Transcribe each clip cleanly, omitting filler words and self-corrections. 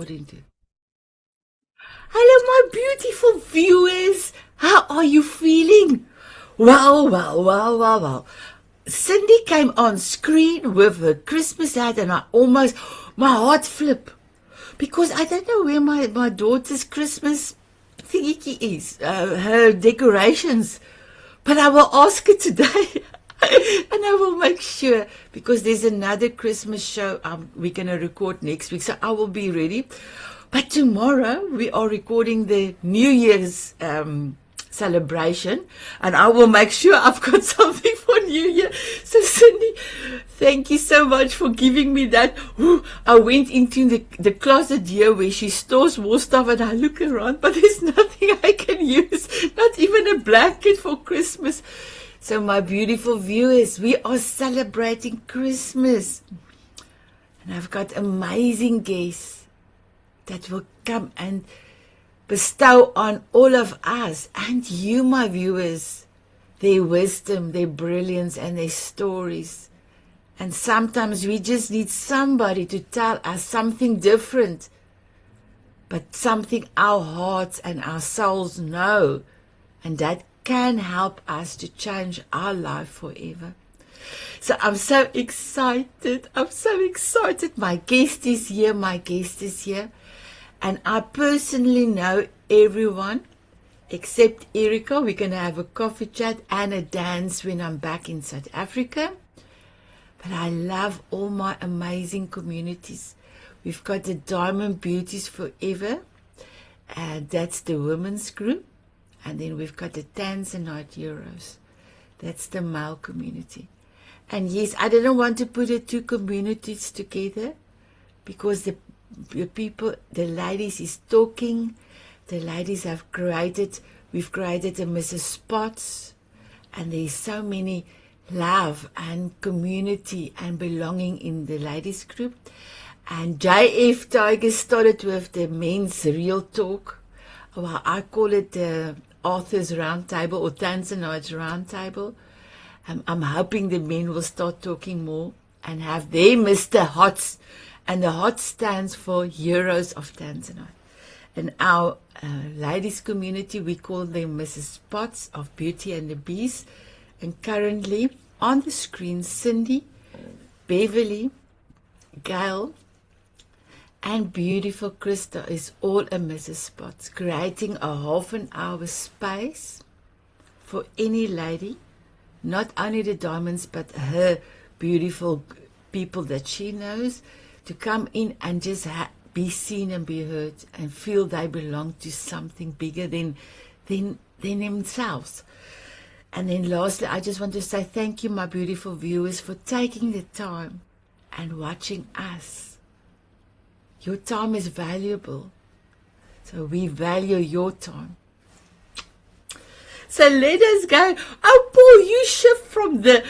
Edington. Hello, my beautiful viewers. How are you feeling? Well. Cindy came on screen with her Christmas hat and my heart flipped. Because I don't know where my daughter's Christmas thingy is, her decorations. But I will ask her today. And I will make sure, because there's another Christmas show we're going to record next week, so I will be ready. But tomorrow we are recording the New Year's celebration, and I will make sure I've got something for New Year. So Cindy, thank you so much for giving me that. Ooh, I went into the closet here where she stores more stuff, and I look around, but there's nothing I can use, not even a blanket for Christmas. So my beautiful viewers, we are celebrating Christmas. And I've got amazing guests that will come and bestow on all of us and you, my viewers, their wisdom, their brilliance, and their stories. And sometimes we just need somebody to tell us something different, but something our hearts and our souls know, and that can help us to change our life forever. So I'm so excited. My guest is here. And I personally know everyone except Erika. We're going to have a coffee chat and a dance when I'm back in South Africa. But I love all my amazing communities. We've got the Diamond Beauties Forever. That's the women's group. And then we've got the Tanzanite Heroes. That's the male community. And yes, I didn't want to put the two communities together because the people, the ladies is talking. The ladies we've created a Mrs. Spots. And there's so many love and community and belonging in the ladies group. And JF Tiger started with the men's real talk. Well, I call it the Authors Roundtable or Tanzanite's Roundtable. I'm hoping the men will start talking more and have their Mr. Hots. And the Hot stands for Heroes of Tanzanite. And our ladies community, we call them Mrs. Spots of Beauty and the Beast. And currently on the screen, Cindy, Beverly, Gail, and beautiful Christa is all a Mrs. Spots, creating a half an hour space for any lady, not only the diamonds, but her beautiful people that she knows, to come in and just be seen and be heard and feel they belong to something bigger than themselves. And then lastly, I just want to say thank you, my beautiful viewers, for taking the time and watching us. Your time is valuable, so we value your time. So let us go. Oh, Paul, you shift from the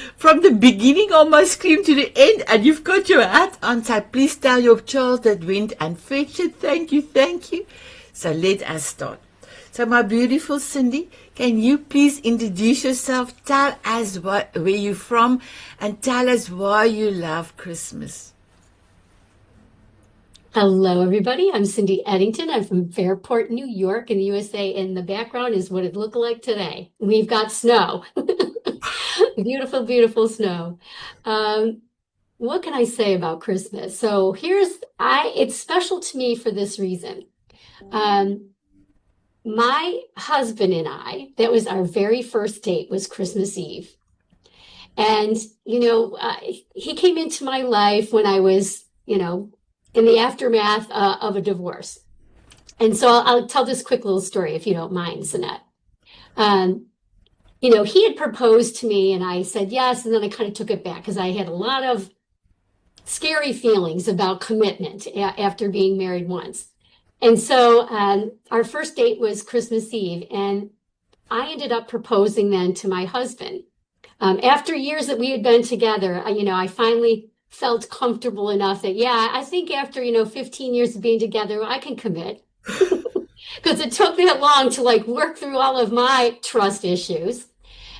beginning on my screen to the end, and you've got your hat on. So please tell your child that went and fetched it. Thank you. So let us start. So my beautiful Cindy, can you please introduce yourself? Tell us where you're from, and tell us why you love Christmas. Hello, everybody. I'm Cindy Edington. I'm from Fairport, New York in the USA. In the background is what it looked like today. We've got snow. Beautiful, beautiful snow. What can I say about Christmas? So it's special to me for this reason. My husband and I, that was our very first date, was Christmas Eve. And, he came into my life when I was, in the aftermath of a divorce. And so I'll tell this quick little story, if you don't mind, Sanet. He had proposed to me and I said yes, and then I kind of took it back because I had a lot of scary feelings about commitment after being married once. And so our first date was Christmas Eve, and I ended up proposing then to my husband. After years that we had been together, I finally felt comfortable enough that, I think after, 15 years of being together, I can commit. Because it took that long to work through all of my trust issues.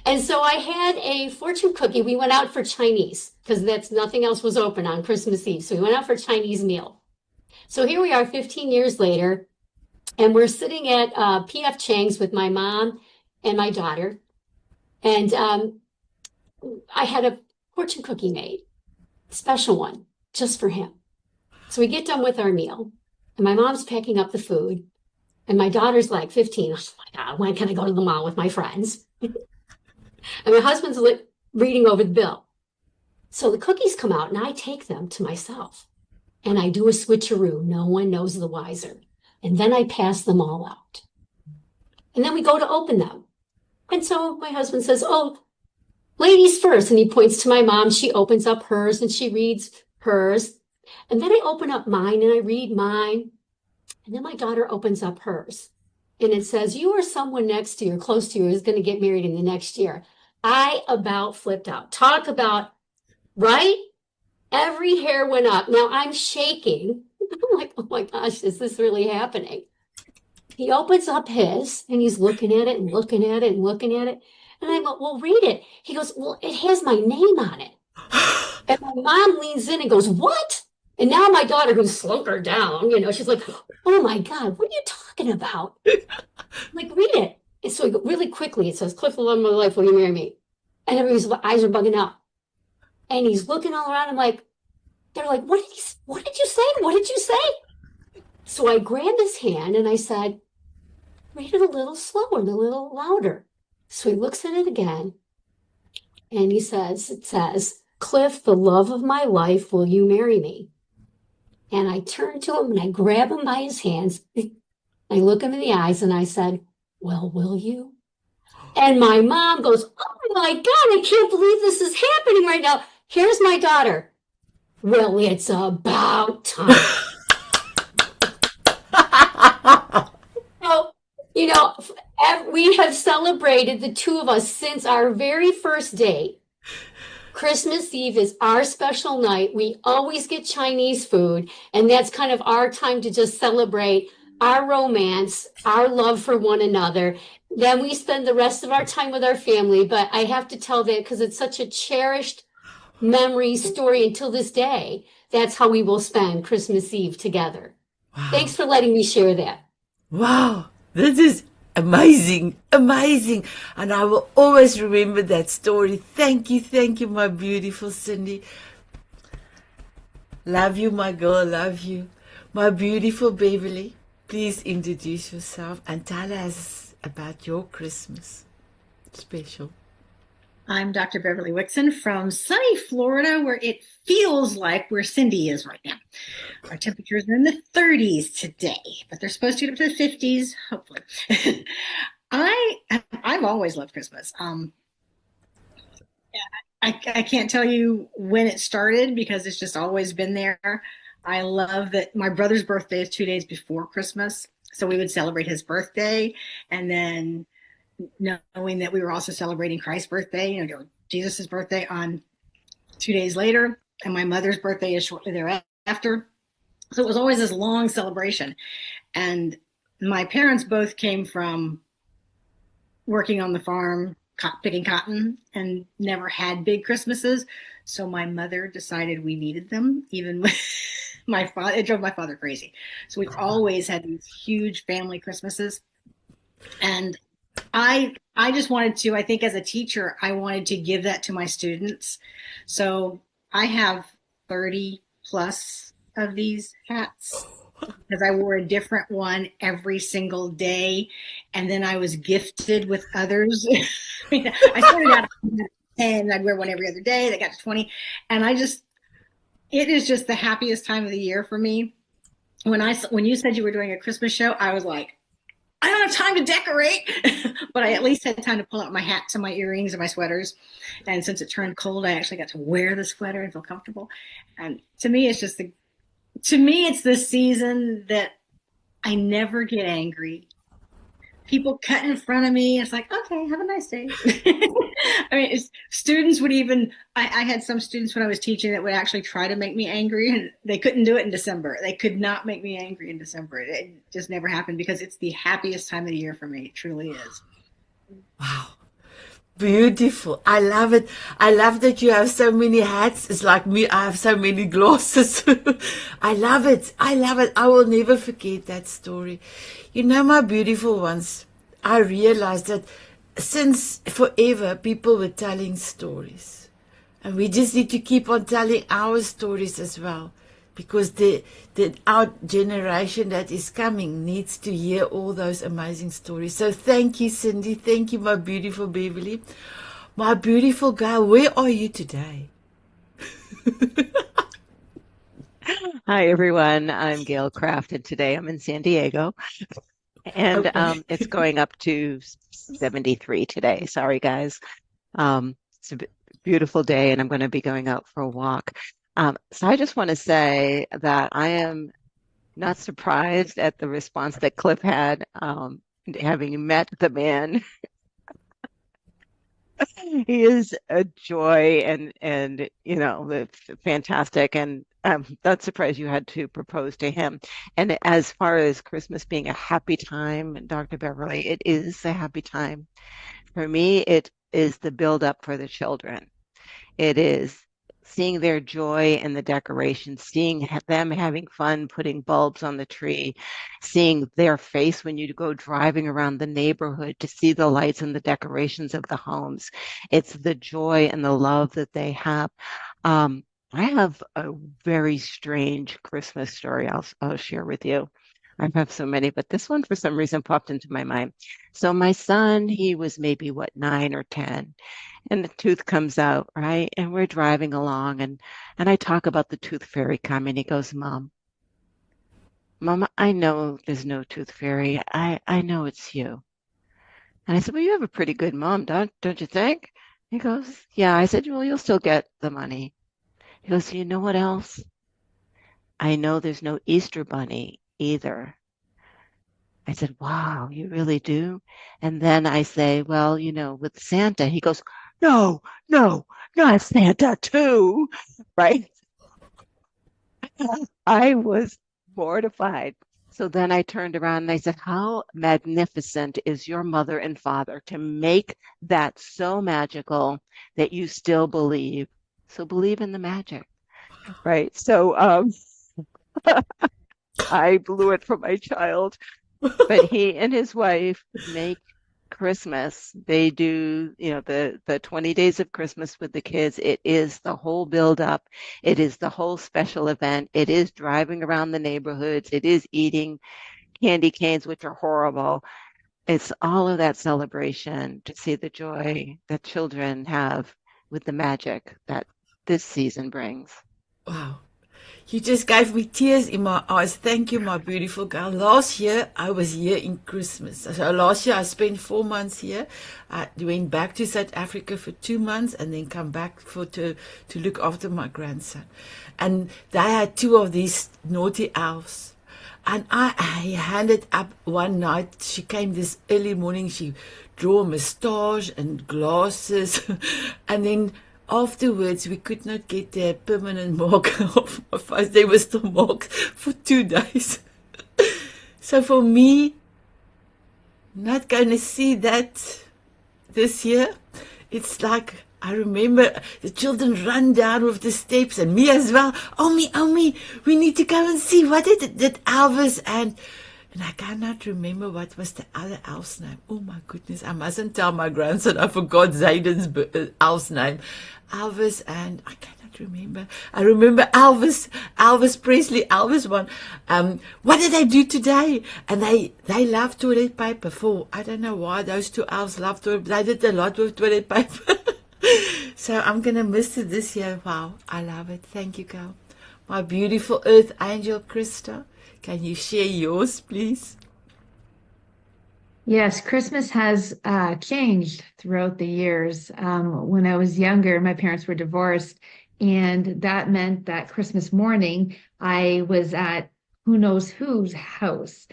And so I had a fortune cookie. We went out for Chinese because nothing else was open on Christmas Eve. So we went out for a Chinese meal. So here we are 15 years later, and we're sitting at P.F. Chang's with my mom and my daughter. And I had a fortune cookie made, special one, just for him. So we get done with our meal, and my mom's packing up the food, and my daughter's like 15. Oh my God, when can I go to the mall with my friends? And my husband's reading over the bill. So the cookies come out, and I take them to myself, and I do a switcheroo. No one knows the wiser. And then I pass them all out. And then we go to open them. And so my husband says, oh, ladies first. And he points to my mom. She opens up hers and she reads hers. And then I open up mine and I read mine. And then my daughter opens up hers. And it says, you or someone next to you or close to you is going to get married in the next year. I about flipped out. Talk about, right? Every hair went up. Now I'm shaking. I'm like, oh my gosh, is this really happening? He opens up his and he's looking at it and looking at it and looking at it. And I go, well, read it. He goes, well, it has my name on it. And my mom leans in and goes, what? And now my daughter, who's slowed her down, she's like, oh my God, what are you talking about? I'm like, read it. And so really quickly, it says, Cliff, the love of my life, will you marry me? And everybody's eyes are bugging out. And he's looking all around. I'm like, they're like, what did you say? What did you say? So I grabbed his hand and I said, read it a little slower and a little louder. So he looks at it again and he says, it says, Cliff, the love of my life, will you marry me? And I turn to him and I grab him by his hands. I look him in the eyes and I said, well, will you? And my mom goes, oh my God, I can't believe this is happening right now. Here's my daughter. Well, it's about time. So, we have celebrated, the two of us, since our very first date. Christmas Eve is our special night. We always get Chinese food, and that's kind of our time to just celebrate our romance, our love for one another. Then we spend the rest of our time with our family, but I have to tell that because it's such a cherished memory story until this day. That's how we will spend Christmas Eve together. Wow. Thanks for letting me share that. Wow, this is amazing, amazing. And I will always remember that story. Thank you, my beautiful Cindy. Love you, my girl, love you. My beautiful Beverly, please introduce yourself and tell us about your Christmas special. I'm Dr. Beverly Wixon from sunny Florida, where it feels like where Cindy is right now. Our temperatures are in the 30s today, but they're supposed to get up to the 50s, hopefully. I've always loved Christmas. I can't tell you when it started because it's just always been there. I love that my brother's birthday is 2 days before Christmas, so we would celebrate his birthday, and then knowing that we were also celebrating Christ's birthday, Jesus' birthday on 2 days later, and my mother's birthday is shortly thereafter. So it was always this long celebration. And my parents both came from working on the farm, picking cotton, and never had big Christmases. So my mother decided we needed them, even with my father. It drove my father crazy. So we've always had these huge family Christmases. And I just wanted to, I think as a teacher, I wanted to give that to my students. So I have 30 plus of these hats because I wore a different one every single day. And then I was gifted with others. I started out at 10, I'd wear one every other day. That got to 20. And it is just the happiest time of the year for me. When you said you were doing a Christmas show, I was like, I don't have time to decorate, but I at least had time to pull out my hats and my earrings and my sweaters. And since it turned cold, I actually got to wear the sweater and feel comfortable. And to me, it's the season that I never get angry. People cut in front of me. It's like, okay, have a nice day. I mean, students would I had some students when I was teaching that would actually try to make me angry, and they couldn't do it in December. They could not make me angry in December. It just never happened because it's the happiest time of the year for me. It truly is. Wow. Beautiful. I love it. I love that you have so many hats. It's like me, I have so many glasses. I love it. I love it. I will never forget that story. You know, my beautiful ones, I realized that since forever people were telling stories. And we just need to keep on telling our stories as well. Because our generation that is coming needs to hear all those amazing stories. So thank you, Cindy. Thank you, my beautiful Beverly. My beautiful girl, where are you today? Hi, everyone. I'm Gail Kraft, and today I'm in San Diego, and Okay. it's going up to 73 today. Sorry, guys. It's a beautiful day, and I'm going to be going out for a walk. So I just want to say that I am not surprised at the response that Cliff had, having met the man. He is a joy and fantastic, and I'm not surprised you had to propose to him. And as far as Christmas being a happy time, Dr. Beverly, it is a happy time. For me, it is the build up for the children. It is seeing their joy in the decorations, seeing them having fun putting bulbs on the tree, seeing their face when you go driving around the neighborhood to see the lights and the decorations of the homes. It's the joy and the love that they have. I have a very strange Christmas story I'll share with you. I have so many, but this one for some reason popped into my mind. So my son, he was maybe 9 or 10, and the tooth comes out, right? And we're driving along, and I talk about the tooth fairy coming. He goes, Mama, I know there's no tooth fairy. I know it's you. And I said, well, you have a pretty good mom, don't you think? He goes, yeah. I said, well, you'll still get the money. He goes, you know what else? I know there's no Easter bunny either. I said, wow, you really do? And then I say, well, with Santa, he goes, no, no, not Santa too, right? I was mortified. So then I turned around and I said, how magnificent is your mother and father to make that so magical that you still believe. So believe in the magic, right? So I blew it for my child. But he and his wife make Christmas. They do, the 20 days of Christmas with the kids. It is the whole build up. It is the whole special event. It is driving around the neighborhoods. It is eating candy canes, which are horrible. It's all of that celebration to see the joy that children have with the magic that this season brings. Wow. You just gave me tears in my eyes. Thank you, my beautiful girl. Last year, I was here in Christmas. So last year, I spent 4 months here. I went back to South Africa for 2 months and then come back to look after my grandson. And they had two of these naughty elves. And I handed up one night. She came this early morning. She drew a moustache and glasses. And then afterwards, we could not get the permanent mark off my face. They were still marked for 2 days. So for me, not going to see that this year, it's like I remember the children run down with the steps and me as well. Oh me, we need to go and see what did Elvis and I cannot remember what was the other elf's name. Oh my goodness, I mustn't tell my grandson. I forgot Zayden's elf's name. Elvis and I cannot remember. I remember Elvis Presley, Elvis one. What did they do today? And they love toilet paper. For I don't know why those two elves love toilet. They did a lot with toilet paper. So I'm gonna miss it this year. Wow, I love it. Thank you, girl. My beautiful Earth Angel, Christa. Can you share yours, please? Yes, Christmas has changed throughout the years. When I was younger, my parents were divorced, and that meant that Christmas morning I was at who knows whose house.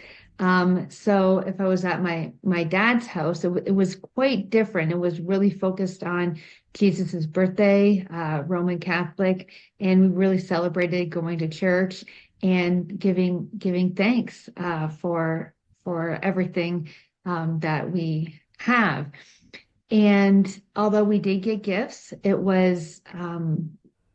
So if I was at my dad's house, it was quite different. It was really focused on Jesus's birthday, Roman Catholic, and we really celebrated going to church and giving thanks for everything that we have. And although we did get gifts, it was,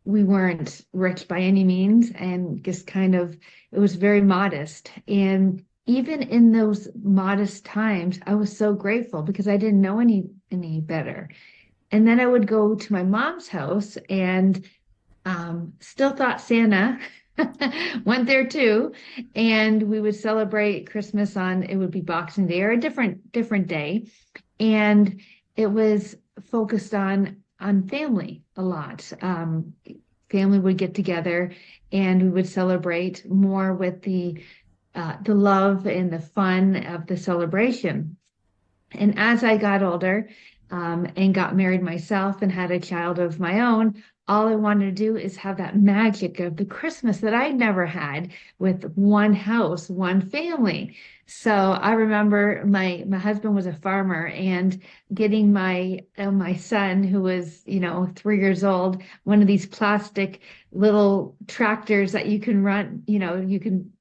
we weren't rich by any means, and just kind of, it was very modest. And even in those modest times, I was so grateful because I didn't know any better. And then I would go to my mom's house and still thought Santa went there too. And we would celebrate Christmas on, it would be Boxing Day or a different day. And it was focused on family a lot. Family would get together and we would celebrate more with the love and the fun of the celebration. And as I got older, and got married myself and had a child of my own, all I wanted to do is have that magic of the Christmas that I never had with one house, one family. So I remember my husband was a farmer, and getting my son, who was 3 years old, one of these plastic little tractors that you can run, you can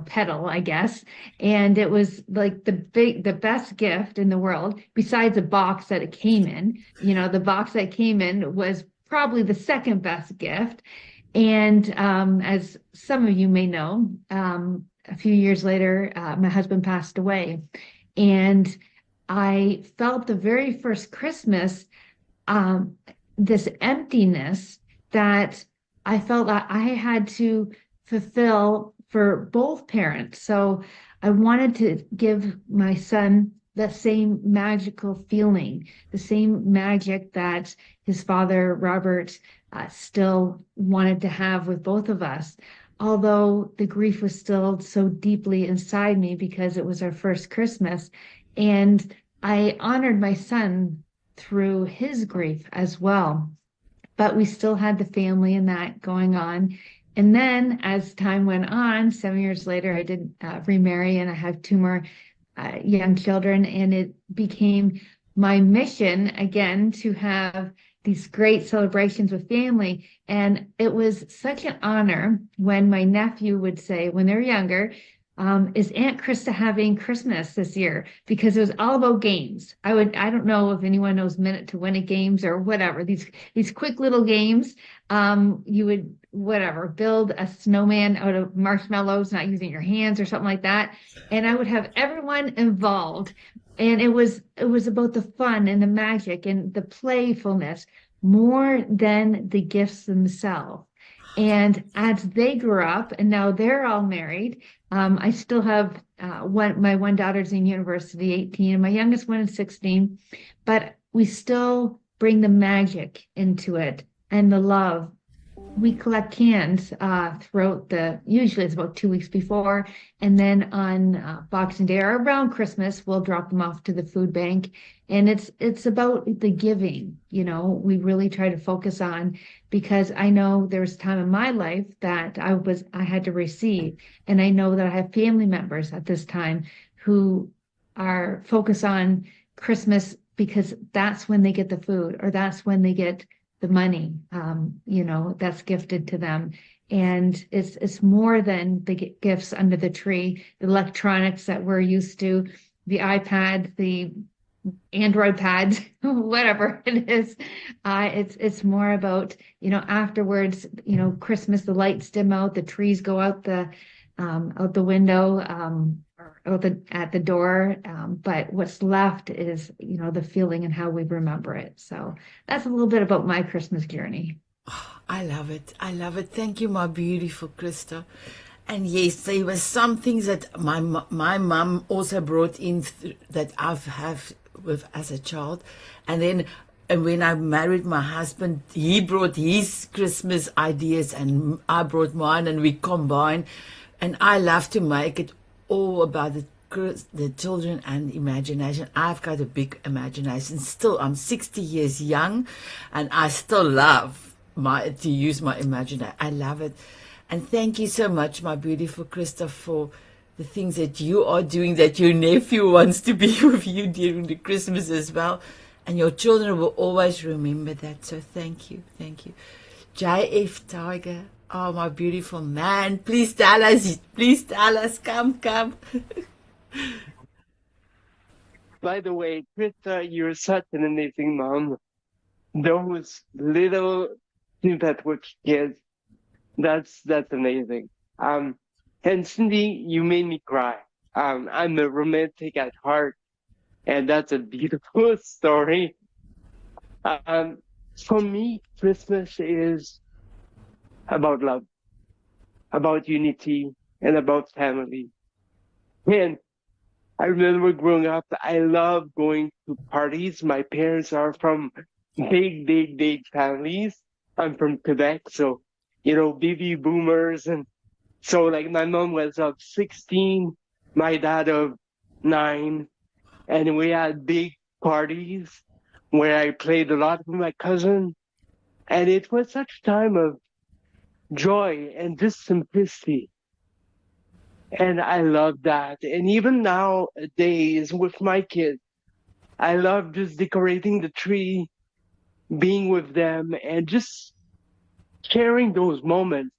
pedal, I guess. And it was like the best gift in the world, besides a box that it came in. The box that came in was probably the second best gift. And as some of you may know, a few years later, my husband passed away. And I felt the very first Christmas, this emptiness that I felt that I had to fulfill for both parents. So I wanted to give my son that same magical feeling, the same magic that his father, Robert, still wanted to have with both of us. Although the grief was still so deeply inside me because it was our first Christmas. And I honored my son through his grief as well. But we still had the family and that going on. And then as time went on, 7 years later, I did remarry, and I have two more young children. And it became my mission again to have these great celebrations with family. And it was such an honor when my nephew would say, when they're younger, is Aunt Christa having Christmas this year? Because it was all about games. I don't know if anyone knows Minute to Win It games or whatever, these quick little games. You would build a snowman out of marshmallows, not using your hands or something like that. And I would have everyone involved. And it was about the fun and the magic and the playfulness more than the gifts themselves. And as they grew up, and now they're all married, I still have my one daughter's in university, 18, and my youngest one is 16, but we still bring the magic into it and the love. We collect cans throughout usually it's about 2 weeks before, and then on Boxing Day or around Christmas, we'll drop them off to the food bank. And it's about the giving, we really try to focus on, because I know there was a time in my life that I had to receive. And I know that I have family members at this time who are focused on Christmas because that's when they get the food, or that's when they get the money, that's gifted to them. And it's more than the gifts under the tree, the electronics that we're used to, the iPad, the Android pads, whatever it is. It's more about, afterwards, Christmas, the lights dim out, the trees go out the window, or at the door. But what's left is, the feeling and how we remember it. So that's a little bit about my Christmas journey. Oh, I love it. I love it. Thank you, my beautiful Christa. And yes, there were some things that my mum also brought in that I've have with as a child. And when I married my husband, he brought his Christmas ideas and I brought mine, and we combined. And I love to make it all about the children and imagination. I've got a big imagination. Still, I'm 60 years young, and I still love to use my imagination. I love it. And thank you so much, my beautiful Christa, for the things that you are doing, that your nephew wants to be with you during the Christmas as well. And your children will always remember that. So thank you. Thank you. JF Tiger. Oh, my beautiful man. Please tell us. Please tell us. Come. by the way, Krista, you're such an amazing mom. Those little sympathetic kids, that's amazing. And Cindy, you made me cry. I'm a romantic at heart, and that's a beautiful story. Um, for me, Christmas is about love, about unity, and about family. And I remember growing up, I loved going to parties. My parents are from big families. I'm from Quebec, so, baby boomers. And so, like, my mom was of 16, my dad of 9, and we had big parties where I played a lot with my cousin. And it was such a time of joy and just simplicity. And I love that. And even nowadays with my kids, I love just decorating the tree, being with them, and just sharing those moments,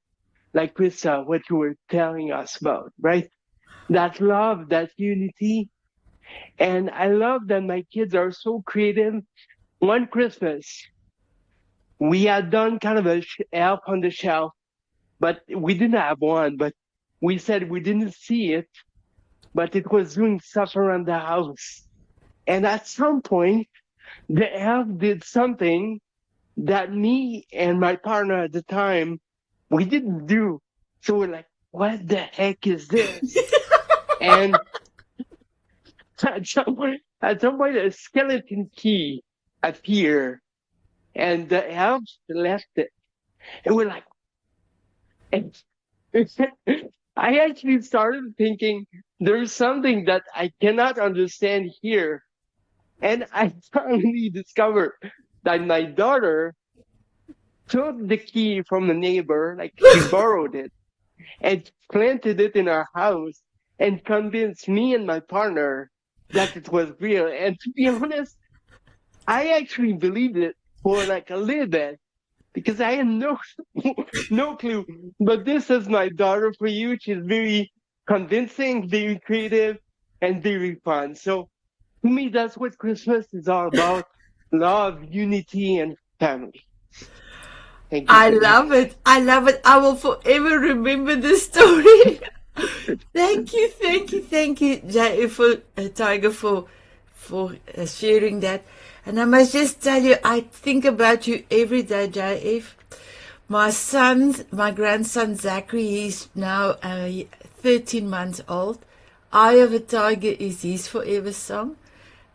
like Krista, what you were telling us about, right? That love, that unity. And I love that my kids are so creative. One Christmas, we had done kind of a elf on the shelf, but we didn't have one, but we said we didn't see it, but it was doing stuff around the house. And at some point, the elf did something that me and my partner at the time, we didn't do. So we're like, what the heck is this? And at some point, a skeleton key appeared, and the elf left it. And we're like, and I actually started thinking there's something that I cannot understand here. And I finally discovered that my daughter took the key from the neighbor, like she borrowed it, and planted it in our house and convinced me and my partner that it was real. And to be honest, I actually believed it for like a little bit because I had no clue. But this is my daughter for you. She's very convincing, very creative, and very fun. So to me, that's what Christmas is all about: love, unity, and family. Thank you. I love it. I love it. I will forever remember this story. Thank you, Jai, for Tiger, for sharing that. And I must just tell you, I think about you every day, JF. My grandson Zachary, he's now 13 months old. Eye of a Tiger is his forever song,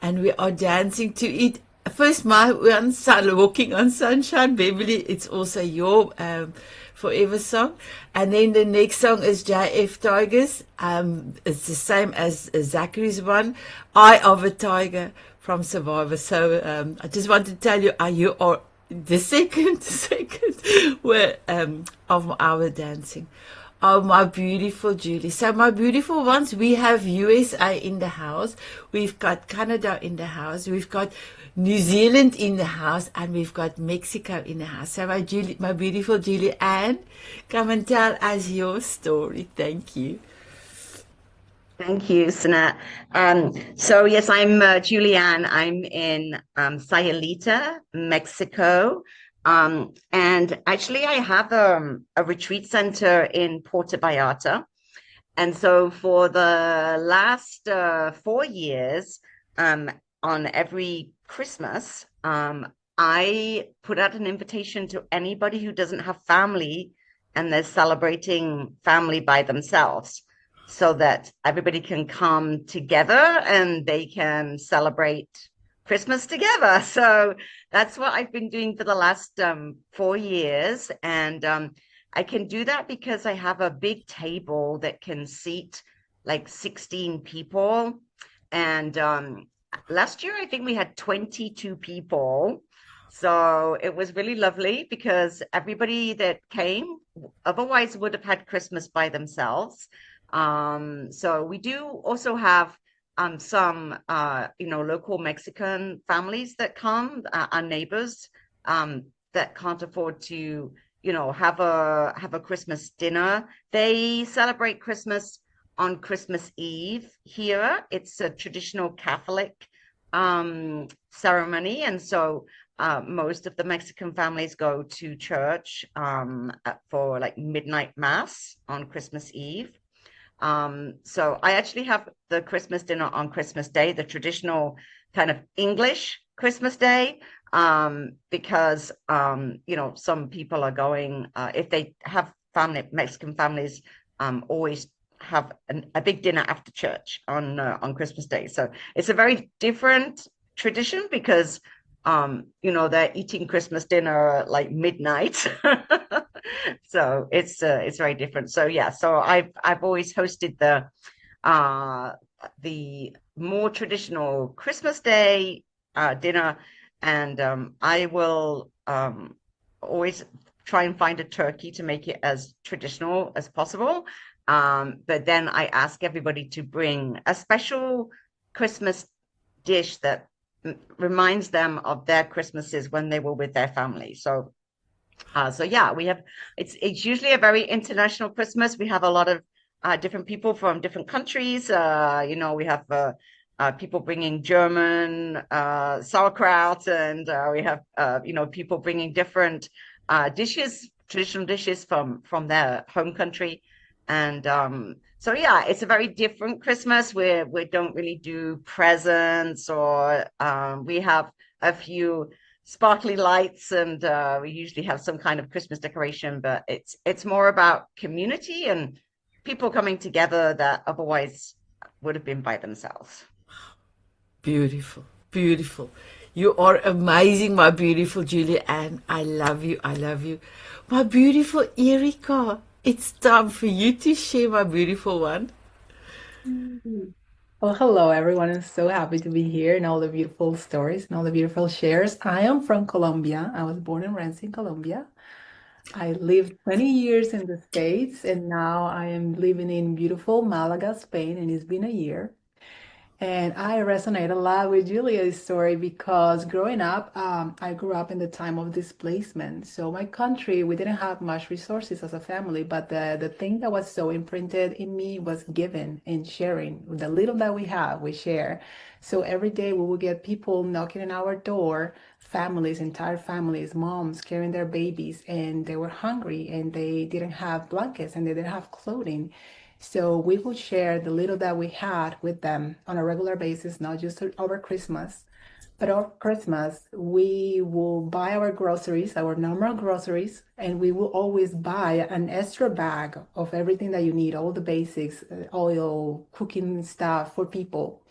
and we are dancing to it. First, my one son, Walking on Sunshine, Beverly, it's also your forever song. And then the next song is JF Tigers. It's the same as Zachary's one, Eye of a Tiger from Survivor. So I just want to tell you, you are the second of our dancing. Oh, my beautiful Julie. So, my beautiful ones, we have USA in the house. We've got Canada in the house. We've got New Zealand in the house. And we've got Mexico in the house. So, my beautiful Julie Ann, come and tell us your story. Thank you. Thank you, Sanet. So, yes, I'm Julianne. I'm in Sayulita, Mexico. And actually, I have a retreat center in Puerto Vallarta. And so for the last 4 years, on every Christmas, I put out an invitation to anybody who doesn't have family and they're celebrating family by themselves, so that everybody can come together and they can celebrate Christmas together. So that's what I've been doing for the last 4 years. And I can do that because I have a big table that can seat like 16 people. And last year, I think we had 22 people. So it was really lovely because everybody that came otherwise would have had Christmas by themselves. So we do also have some local Mexican families that come, our neighbors that can't afford to have a Christmas dinner. They celebrate Christmas on Christmas Eve here. It's a traditional Catholic ceremony. And so most of the Mexican families go to church for like midnight mass on Christmas Eve. So I actually have the Christmas dinner on Christmas Day, the traditional kind of English Christmas Day, because some people are going, if they have Mexican families, always have a big dinner after church on Christmas Day. So it's a very different tradition because they're eating Christmas dinner at like midnight. So it's very different. So yeah, so I've always hosted the more traditional Christmas Day dinner, and I will always try and find a turkey to make it as traditional as possible. But then I ask everybody to bring a special Christmas dish that reminds them of their Christmases when they were with their family. So yeah, it's usually a very international Christmas. We have a lot of different people from different countries. We have people bringing German sauerkraut, and we have people bringing different traditional dishes from their home country. And so yeah, it's a very different Christmas. We don't really do presents, or we have a few sparkly lights, and we usually have some kind of Christmas decoration, but it's more about community and people coming together that otherwise would have been by themselves. Beautiful, beautiful. You are amazing, my beautiful Julianne. I love you. I love you. My beautiful Erika, it's time for you to share, my beautiful one. Well, hello, everyone. I'm so happy to be here and all the beautiful stories and all the beautiful shares. I am from Colombia. I was born and raised in Colombia. I lived 20 years in the States, and now I am living in beautiful Malaga, Spain, and it's been a year. And I resonate a lot with Julia's story because growing up, I grew up in the time of displacement. So my country, we didn't have much resources as a family, but the thing that was so imprinted in me was giving and sharing. The little that we have, we share. So every day we would get people knocking on our door, families, entire families, moms carrying their babies, and they were hungry and they didn't have blankets and they didn't have clothing. So we would share the little that we had with them on a regular basis, not just over Christmas. But over Christmas, we will buy our groceries, our normal groceries, and we will always buy an extra bag of everything that you need, all the basics, oil, cooking stuff for people.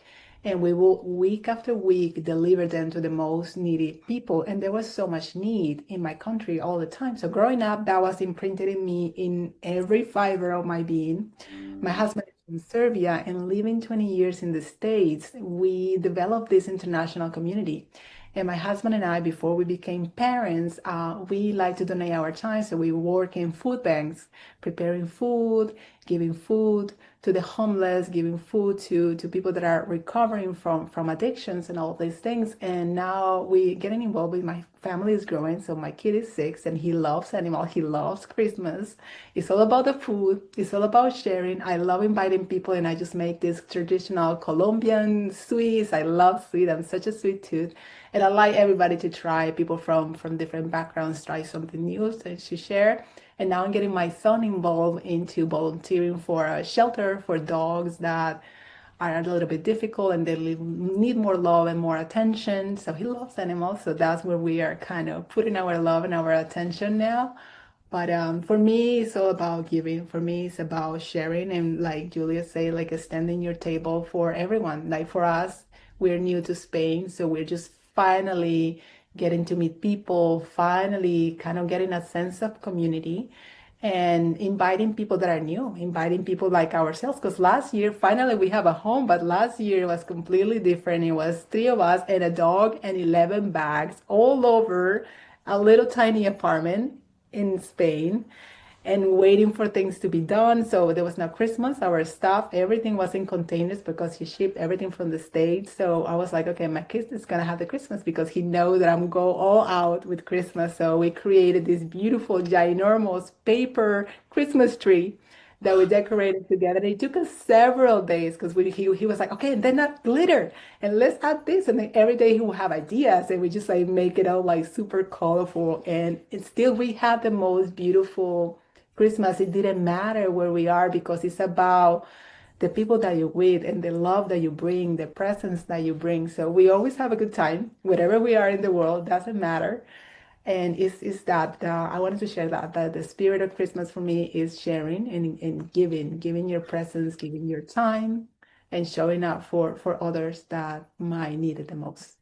And we will, week after week, deliver them to the most needy people. And there was so much need in my country all the time. So growing up, that was imprinted in me in every fiber of my being. My husband is from Serbia, and living 20 years in the States, we developed this international community. And my husband and I, before we became parents, we like to donate our time. So we work in food banks, preparing food, giving food to the homeless, giving food to people that are recovering from addictions and all of these things. And now we getting involved with my family is growing. So my kid is 6 and he loves animals. He loves Christmas. It's all about the food. It's all about sharing. I love inviting people, and I just make this traditional Colombian sweets. I love sweet. I'm such a sweet tooth. And I like everybody to try, people from different backgrounds, try something new to share. And now I'm getting my son involved into volunteering for a shelter for dogs that are a little bit difficult and they need more love and more attention. So he loves animals. So that's where we are kind of putting our love and our attention now. But for me, it's all about giving. For me, it's about sharing. And like Julia said, like extending your table for everyone. Like for us, we're new to Spain. So we're just finally getting to meet people, finally kind of getting a sense of community and inviting people that are new, inviting people like ourselves. Because last year, finally, we have a home, but last year it was completely different. It was 3 of us and a dog and 11 bags all over a little tiny apartment in Spain and waiting for things to be done. So there was no Christmas. Our stuff, everything was in containers because he shipped everything from the States. So I was like, okay, my kid is gonna have the Christmas because he knows that I'm go all out with Christmas. So we created this beautiful, ginormous paper Christmas tree that we decorated together. It took us several days because he was like, okay, and then that glitter, and let's add this. And then every day he would have ideas, and we just like make it all like super colorful. And still we had the most beautiful Christmas. It didn't matter where we are because it's about the people that you're with and the love that you bring, the presence that you bring. So we always have a good time, wherever we are in the world, doesn't matter. And it's that I wanted to share that the spirit of Christmas for me is sharing and giving your presence, giving your time, and showing up for others that might need it the most.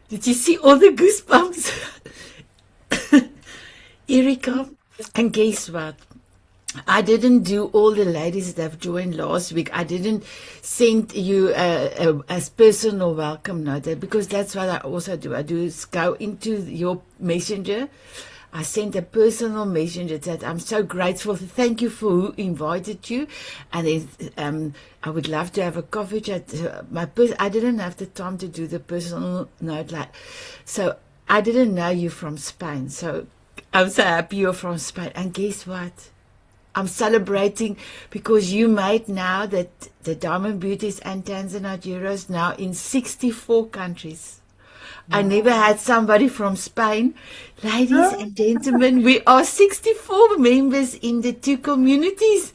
Did you see all the goosebumps? Erika, and guess what? I didn't do all the ladies that have joined last week. I didn't send you a personal welcome note because that's what I also do. I do is go into your messenger. I sent a personal messenger that I'm so grateful. Thank you for who invited you. And then I would love to have a coffee chat. I didn't have the time to do the personal note. So I didn't know you from Spain. So I'm so happy you're from Spain. And guess what? I'm celebrating because you made now that the Diamond Beauties and Tanzanite Euros now in 64 countries. I never had somebody from Spain. Ladies and gentlemen, we are 64 members in the two communities.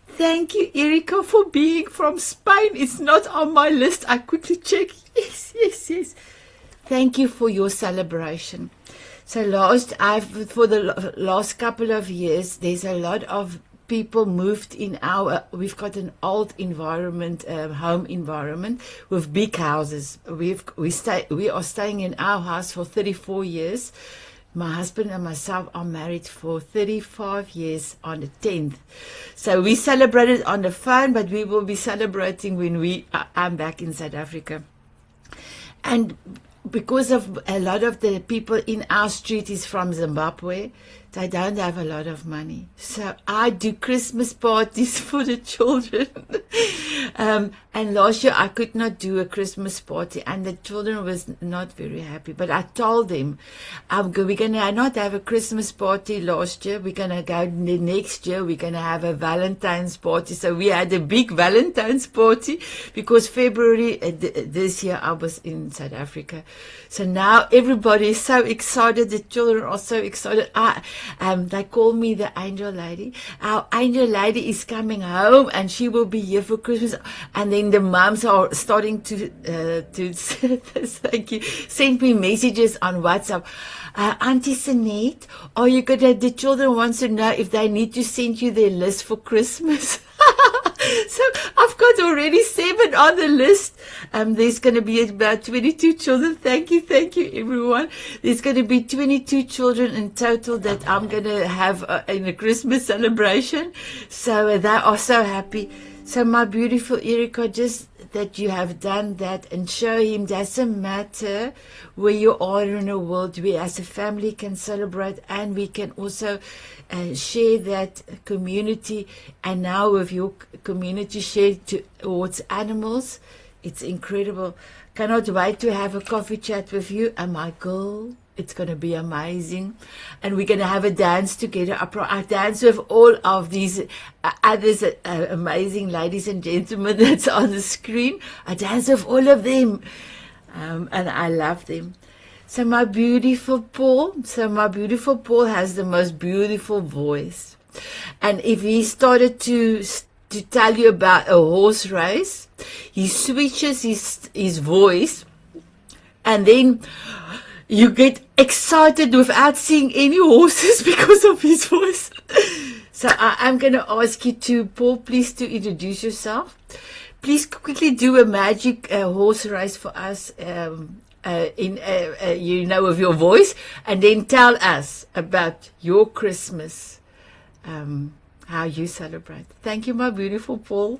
Thank you, Erika, for being from Spain. It's not on my list. I quickly check. Yes. Thank you for your celebration. So for the last couple of years, there's a lot of people moved in we've got an old environment, home environment with big houses. We are staying in our house for 34 years. My husband and myself are married for 35 years on the 10th. So we celebrated on the phone, but we will be celebrating when I'm back in South Africa. And because of a lot of the people in our street is from Zimbabwe, they don't have a lot of money. So I do Christmas parties for the children. And last year I could not do a Christmas party and the children was not very happy. But I told them, we're going to not have a Christmas party last year. We're going to go the next year. We're going to have a Valentine's party. So we had a big Valentine's party because February this year I was in South Africa. So now everybody is so excited. The children are so excited. They call me the angel lady. Our angel lady is coming home and she will be here for Christmas. And then the moms are starting to thank you, send me messages on WhatsApp. Auntie Sanet, the children want to know if they need to send you their list for Christmas. So I've got already 7 on the list. There's going to be about 22 children. Thank you, everyone. There's going to be 22 children in total that I'm going to have in a Christmas celebration. So they are so happy. So my beautiful Erika, just that you have done that and show him doesn't matter where you are in the world, we as a family can celebrate and we can also share that community. And now with your community shared towards animals, it's incredible. Cannot wait to have a coffee chat with you and my girl. It's going to be amazing. And we're going to have a dance together. I dance with all of these others, amazing ladies and gentlemen that's on the screen. I dance with all of them. And I love them. So my beautiful Paul has the most beautiful voice. And if he started to tell you about a horse race, he switches his voice and then you get excited without seeing any horses because of his voice. So I'm going to ask you to, Paul, please to introduce yourself. Please quickly do a magic horse race for us, with your voice, and then tell us about your Christmas, how you celebrate. Thank you, my beautiful Paul.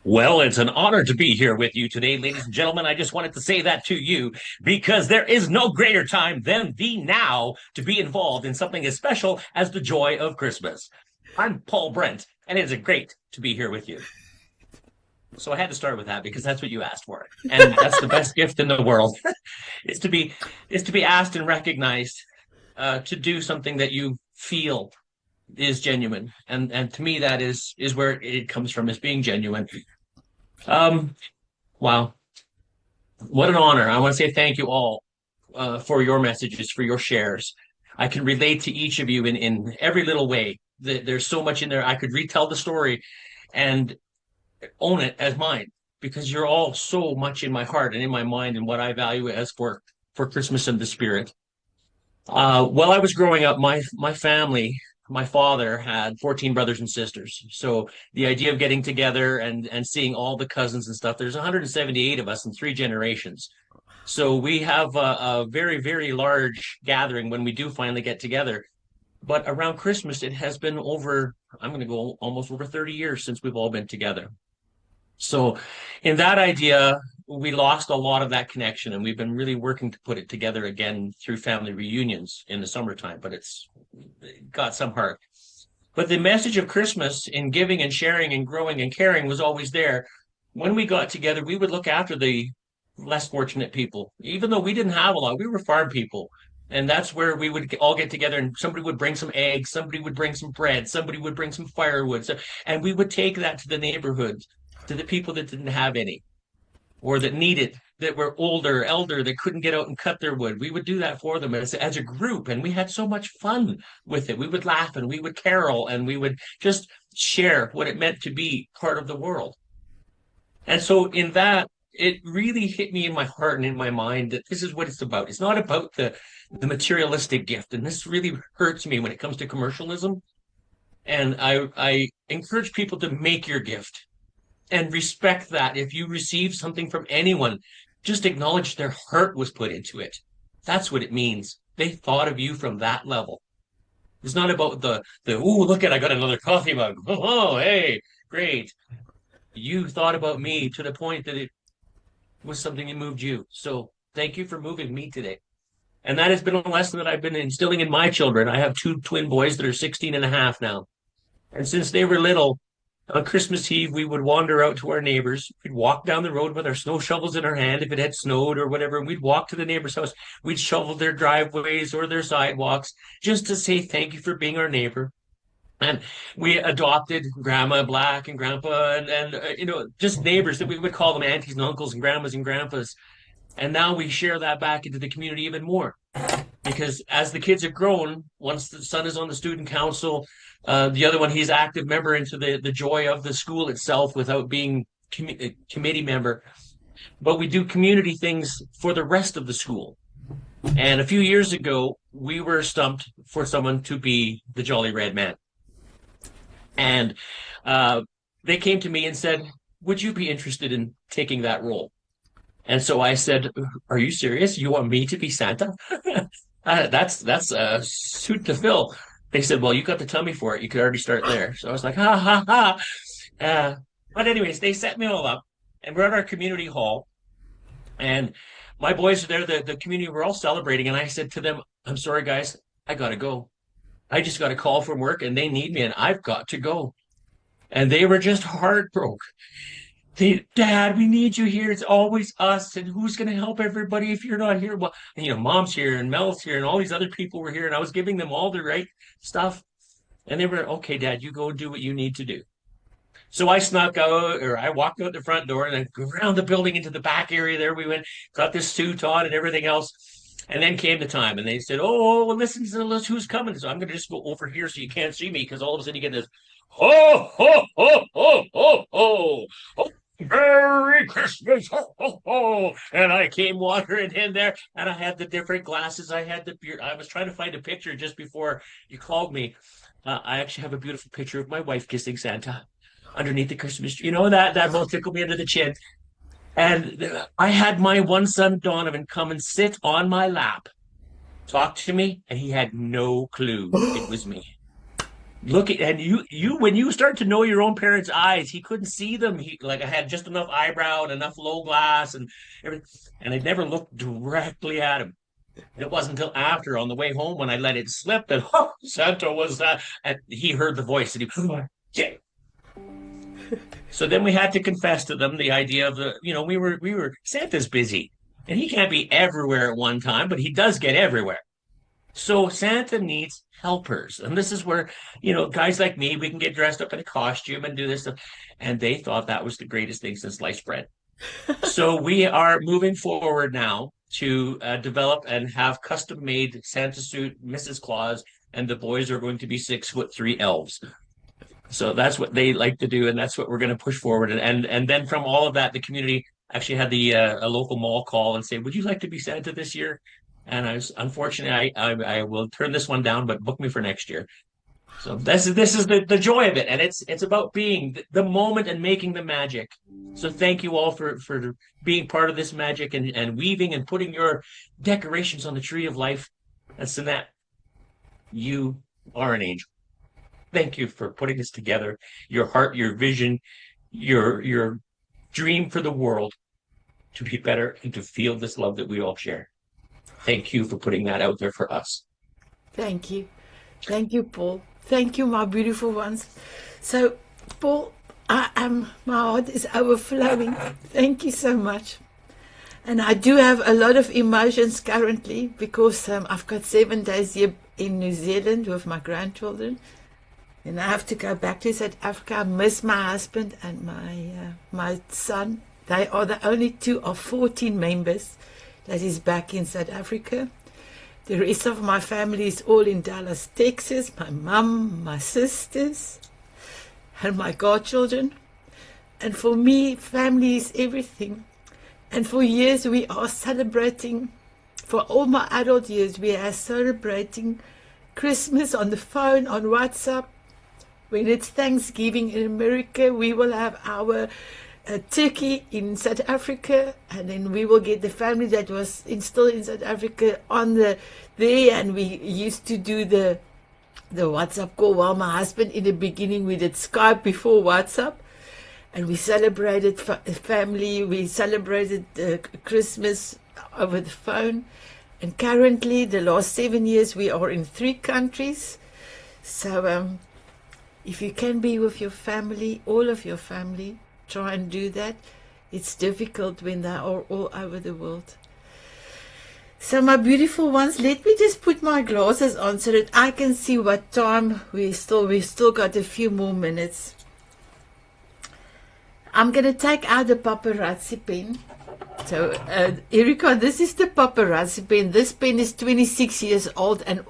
Well, it's an honor to be here with you today, ladies and gentlemen. I just wanted to say that to you because there is no greater time than the now to be involved in something as special as the joy of Christmas. I'm Paul Brent, and it is great to be here with you. So I had to start with that because that's what you asked for. And that's the best gift in the world is to be asked and recognized to do something that you feel is genuine. And to me, that is where it comes from, is being genuine. Wow. What an honor. I want to say thank you all for your messages, for your shares. I can relate to each of you in every little way. There's so much in there. I could retell the story and own it as mine, because you're all so much in my heart and in my mind and what I value as for Christmas and the spirit. While I was growing up, my family, my father had 14 brothers and sisters. So the idea of getting together and seeing all the cousins and stuff, there's 178 of us in 3 generations. So we have a very, very large gathering when we do finally get together. But around Christmas, it has been I'm going to go almost over 30 years since we've all been together. So in that idea, we lost a lot of that connection, and we've been really working to put it together again through family reunions in the summertime, but it got some heart. But the message of Christmas in giving and sharing and growing and caring was always there. When we got together, we would look after the less fortunate people. Even though we didn't have a lot, we were farm people. And that's where we would all get together, and somebody would bring some eggs, somebody would bring some bread, somebody would bring some firewood. And we would take that to the neighborhoods, to the people that didn't have any, or that needed, that were elder, that couldn't get out and cut their wood. We would do that for them as a group, and we had so much fun with it. We would laugh and we would carol and we would just share what it meant to be part of the world. And so in that, it really hit me in my heart and in my mind that this is what it's about. It's not about the materialistic gift. And this really hurts me when it comes to commercialism. And I encourage people to make your gift and respect that. If you receive something from anyone, just acknowledge their heart was put into it. That's what it means. They thought of you from that level. It's not about the oh, look at, I got another coffee mug. Oh, hey, great. You thought about me to the point that it was something that moved you. So thank you for moving me today. And that has been a lesson that I've been instilling in my children. I have 2 twin boys that are 16 and a half now. And since they were little, on Christmas Eve, we would wander out to our neighbors. We'd walk down the road with our snow shovels in our hand if it had snowed or whatever. And we'd walk to the neighbor's house. We'd shovel their driveways or their sidewalks just to say thank you for being our neighbor. And we adopted Grandma Black and Grandpa and just neighbors that we would call them aunties and uncles and grandmas and grandpas. And now we share that back into the community even more. Because as the kids have grown, once the son is on the student council, the other one, he's active member into the joy of the school itself without being a committee member. But we do community things for the rest of the school. And a few years ago, we were stumped for someone to be the Jolly Red Man. And they came to me and said, would you be interested in taking that role? And so I said, are you serious? You want me to be Santa? That's a suit to fill. They said, well, you got the tummy for it. You could already start there. So I was like, ha, ha, ha. But anyways, they set me all up. And we're at our community hall. And my boys are there, the community, we're all celebrating. And I said to them, I'm sorry, guys, I got to go. I just got a call from work and they need me and I've got to go. And they were just heartbroken. Dad, we need you here. It's always us. And who's going to help everybody if you're not here? Well, Mom's here and Mel's here and all these other people were here. And I was giving them all the right stuff. And they were, okay, Dad, you go do what you need to do. So I snuck out, or I walked out the front door and then around the building into the back area there we went, got this suit on and everything else. And then came the time, and they said, oh, well, listen to this, who's coming? So I'm going to just go over here so you can't see me, because all of a sudden you get this, ho, ho, ho, ho, ho, ho, ho, Merry Christmas, ho, ho, ho. And I came wandering in there, and I had the different glasses. I had the beard. I was trying to find a picture just before you called me. I actually have a beautiful picture of my wife kissing Santa underneath the Christmas tree. That will tickle me under the chin. And I had my one son, Donovan, come and sit on my lap, talk to me, and he had no clue it was me. Look at, and you when you start to know your own parents' eyes, he couldn't see them. I had just enough eyebrow and enough low glass and everything, and I never looked directly at him. It wasn't until after, on the way home, when I let it slip, that Santa was that, and he heard the voice, and he was yeah. So then we had to confess to them the idea of we were Santa's busy and he can't be everywhere at one time, but he does get everywhere. So Santa needs helpers. And this is where, guys like me, we can get dressed up in a costume and do this stuff. And they thought that was the greatest thing since sliced bread. So we are moving forward now to develop and have custom made Santa suit, Mrs. Claus, and the boys are going to be 6'3" elves. So that's what they like to do, and that's what we're going to push forward. And then from all of that, the community actually had a local mall call and say, "Would you like to be Santa this year?" And unfortunately, I will turn this one down, but book me for next year. So this is the joy of it, and it's about being the moment and making the magic. So thank you all for being part of this magic and weaving and putting your decorations on the tree of life. And Sanet, you are an angel. Thank you for putting this together. Your heart, your vision, your dream for the world to be better and to feel this love that we all share. Thank you for putting that out there for us. Thank you. Thank you, Paul. Thank you, my beautiful ones. So, Paul, my heart is overflowing. Thank you so much. And I do have a lot of emotions currently because I've got 7 days here in New Zealand with my grandchildren. And I have to go back to South Africa. I miss my husband and my son. They are the only 2 of 14 members that is back in South Africa. The rest of my family is all in Dallas, Texas. My mum, my sisters, and my godchildren. And for me, family is everything. And for years we are celebrating, for all my adult years, we are celebrating Christmas on the phone, on WhatsApp. When it's Thanksgiving in America, we will have our turkey in South Africa, and then we will get the family that was still in South Africa on there, and we used to do the WhatsApp call. Well, my husband, in the beginning, we did Skype before WhatsApp, and we celebrated family. We celebrated Christmas over the phone, and currently, the last 7 years, we are in 3 countries. So, if you can be with your family, all of your family, try and do that. It's difficult when they are all over the world. So my beautiful ones, let me just put my glasses on so that I can see what time we still got a few more minutes. I'm going to take out the paparazzi pen. So Erika, this is the paparazzi pen. This pen is 26 years old, and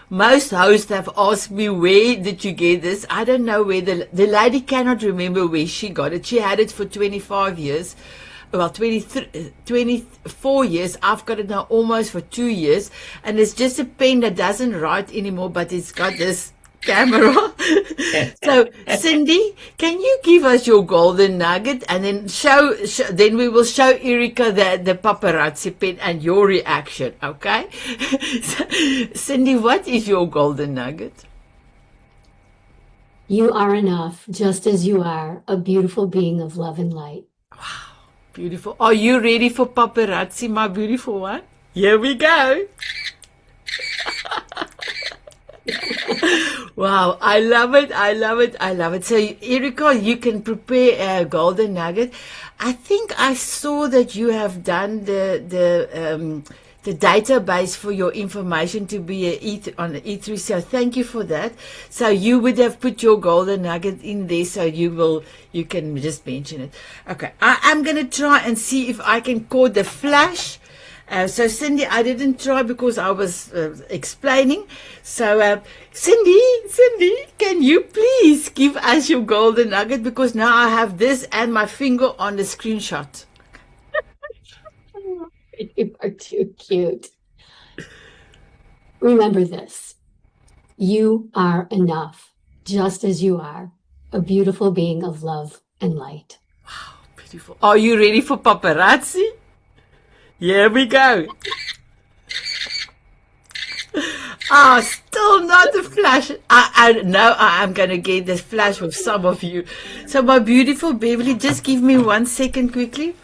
most hosts have asked me, where did you get this? I don't know where. The lady cannot remember where she got it. She had it for 25 years. Well, 24 years. I've got it now almost for 2 years. And it's just a pen that doesn't write anymore, but it's got this camera. So, Cindy, can you give us your golden nugget, and then then we will show Erika the paparazzi pen and your reaction, okay? So, Cindy, what is your golden nugget? You are enough, just as you are, a beautiful being of love and light. Wow, beautiful. Are you ready for paparazzi, my beautiful one? Here we go. Wow, I love it. I love it. I love it. So, Erika, you can prepare a golden nugget. I think I saw that you have done the database for your information to be on the E3. So thank you for that. So you would have put your golden nugget in there, so you can just mention it. Okay, I'm going to try and see if I can call the flash. So Cindy, I didn't try because I was explaining. So Cindy, can you please give us your golden nugget, because now I have this and my finger on the screenshot. You are too cute. Remember this. You are enough, just as you are, a beautiful being of love and light. Wow, beautiful. Are you ready for paparazzi? Here we go. Still not the flash. I know I am going to get this flash with some of you. So my beautiful Beverly, just give me 1 second quickly,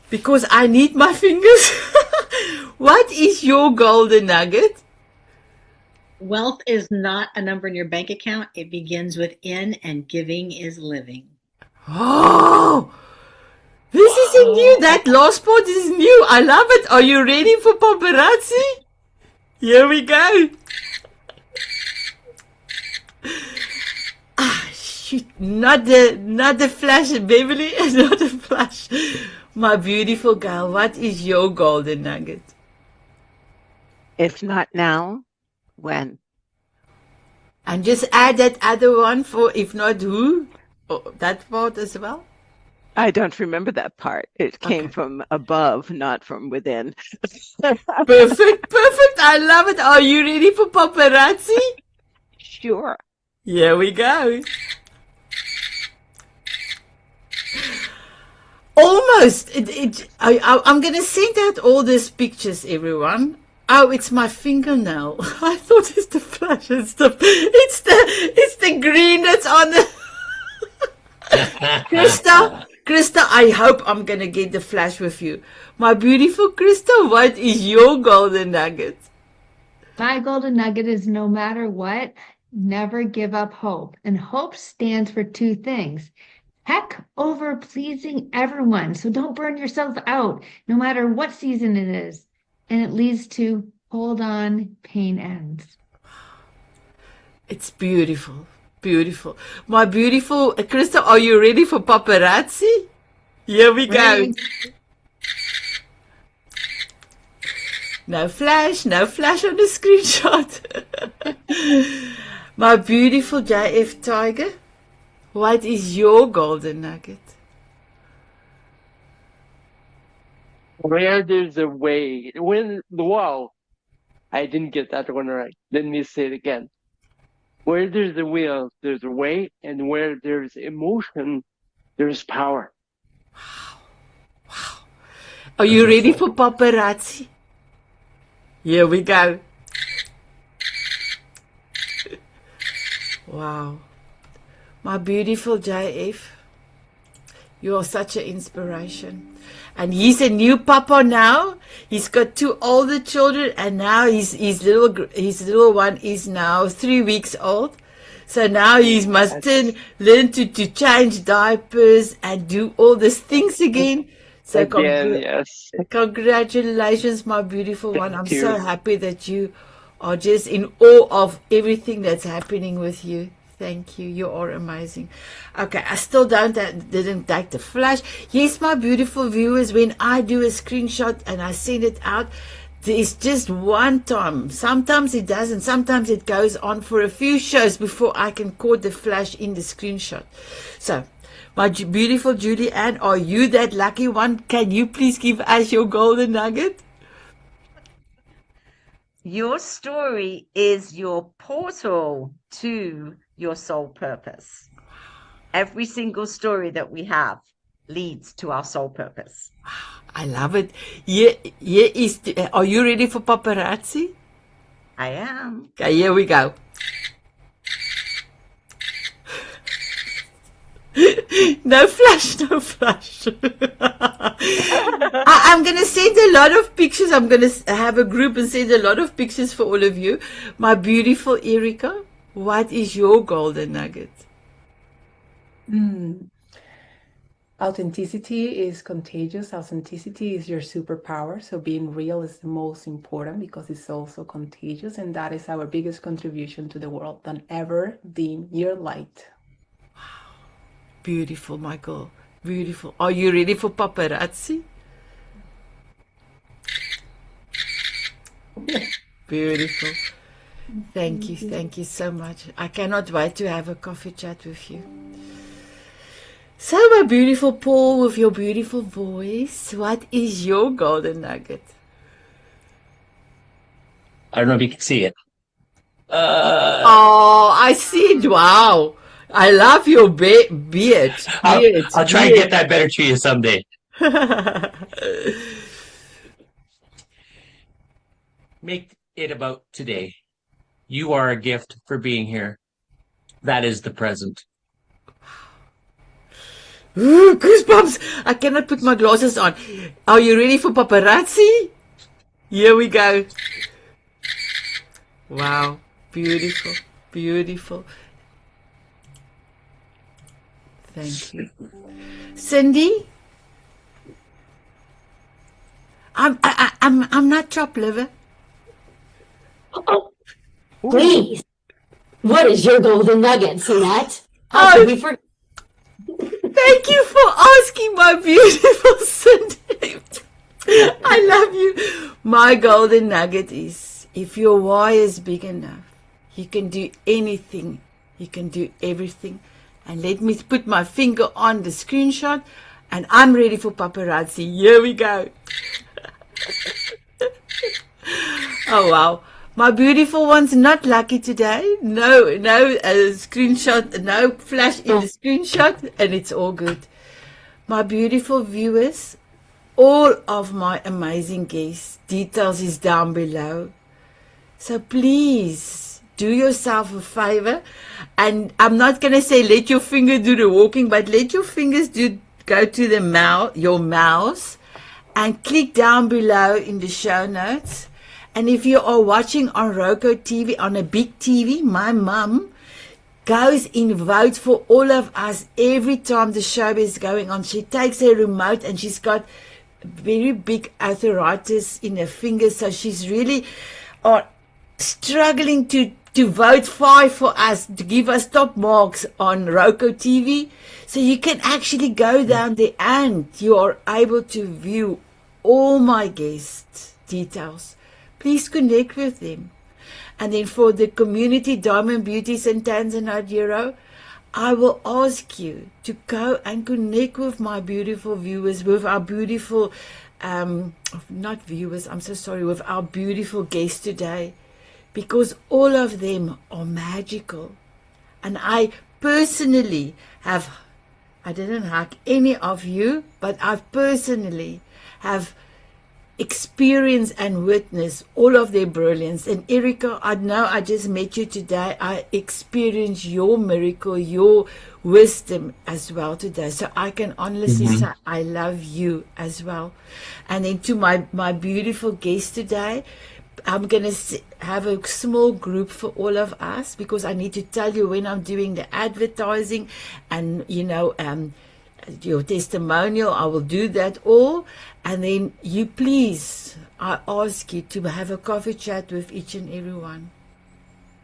because I need my fingers. What is your golden nugget? Wealth is not a number in your bank account. It begins with N, and giving is living. Oh, this is something new. That last part is new. I love it. Are you ready for paparazzi? Here we go. Shoot, not the flash, Beverly, not the flash. My beautiful girl, what is your golden nugget? If not now, when? And just add that other one for if not who, that part as well. I don't remember that part. It came from above, not from within. Perfect. I love it. Are you ready for paparazzi? Sure. Here we go. Almost. I'm going to send out all these pictures, everyone. Oh, it's my fingernail. I thought it's the flash. It's the green that's on the... Christa, I hope I'm going to get the flash with you. My beautiful Christa, what is your golden nugget? My golden nugget is no matter what, never give up hope. And hope stands for two things. Heck over pleasing everyone. So don't burn yourself out, no matter what season it is. And it leads to hold on, pain ends. It's beautiful. Beautiful. My beautiful Christa, are you ready for paparazzi? Here we go. No flash on the screenshot. My beautiful JF Tiger, what is your golden nugget? Where there's a way, I didn't get that one right. Let me say it again. Where there's a will, there's a way, and where there's emotion, there's power. Wow. Are you ready for paparazzi? Here we go. Wow. My beautiful JF, you are such an inspiration. And he's a new papa now. He's got two older children, and now his little one is now 3 weeks old. So now he must learn to change diapers and do all these things again. So yes. Congratulations, my beautiful one. Thank I'm you. so happy that you are just in awe of everything that's happening with you. Thank you. You are amazing. Okay, I still didn't take the flash. Yes, my beautiful viewers, when I do a screenshot and I send it out, there's just one time. Sometimes it doesn't. Sometimes it goes on for a few shows before I can caught the flash in the screenshot. So, my beautiful Julie Ann, are you that lucky one? Can you please give us your golden nugget? Your story is your portal to your soul purpose. Every single story that we have leads to our soul purpose. I love it. Are you ready for paparazzi? I am. Okay, here we go. No flash. I'm going to send a lot of pictures. I'm going to have a group and send a lot of pictures for all of you. My beautiful Erika, what is your golden nugget? Authenticity is contagious. Authenticity is your superpower. So being real is the most important because it's also contagious. And that is our biggest contribution to the world. Don't ever dim your light. Beautiful, Michael. Beautiful. Are you ready for paparazzi? Beautiful. Thank you so much. I cannot wait to have a coffee chat with you. So, my beautiful Paul, with your beautiful voice, what is your golden nugget? I don't know if you can see it. Oh, I see it. Wow. I love your beard. I'll try and get that better to you someday. Make it about today. You are a gift for being here. That is the present. Ooh, goosebumps. I cannot put my glasses on. Are you ready for paparazzi? Here we go. Wow. Beautiful. Beautiful. Thank you. Cindy, I'm not chopped liver. Oh, please. What is your golden nugget, Sanet? How could we forget? Thank you for asking, my beautiful Sanet. I love you. My golden nugget is, if your why is big enough, you can do anything. You can do everything. And let me put my finger on the screenshot, and I'm ready for paparazzi. Here we go. Oh, wow. My beautiful one's not lucky today. No screenshot, no flash in the screenshot, and it's all good. My beautiful viewers, all of my amazing guests, details is down below. So please do yourself a favor, and I'm not going to say let your finger do the walking, but let your fingers go to the your mouse, and click down below in the show notes. And if you are watching on Roku TV, on a big TV, my mum goes in vote for all of us every time the show is going on. She takes a remote, and she's got very big arthritis in her fingers, so she's really struggling to vote 5 for us, to give us top marks on Roku TV. So you can actually go down there and you are able to view all my guests' details. Please connect with them. And then for the community Diamond Beauties in Tanzania, I will ask you to go and connect with my beautiful viewers, with our beautiful, not viewers, I'm so sorry, with our beautiful guests today, because all of them are magical. And I personally I didn't hug any of you, but I personally have experience and witness all of their brilliance. And Erika, I know I just met you today. I experienced your miracle, your wisdom as well today. So I can honestly say I love you as well. And then to my beautiful guest today, I'm going to have a small group for all of us, because I need to tell you when I'm doing the advertising and, your testimonial, I will do that all. And then you please, I ask you to have a coffee chat with each and every one.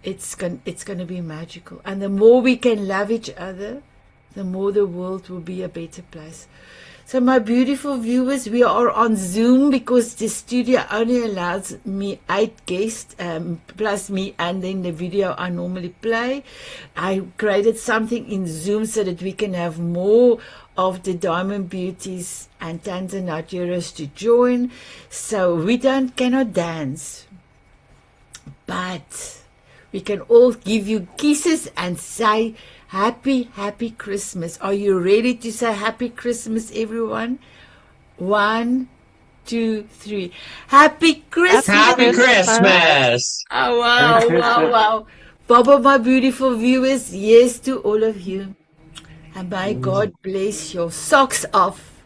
It's going to be magical. And the more we can love each other, the more the world will be a better place. So my beautiful viewers, we are on Zoom because the studio only allows me 8 guests, plus me, and then the video I normally play. I created something in Zoom so that we can have more of the Diamond Beauties and Tanzanians to join. So we cannot dance, but we can all give you kisses and say happy Christmas. Are you ready to say happy Christmas, everyone? 1, 2, 3. Happy Christmas. Happy Christmas. Oh, wow. Baba, my beautiful viewers, yes to all of you. And may God bless your socks off.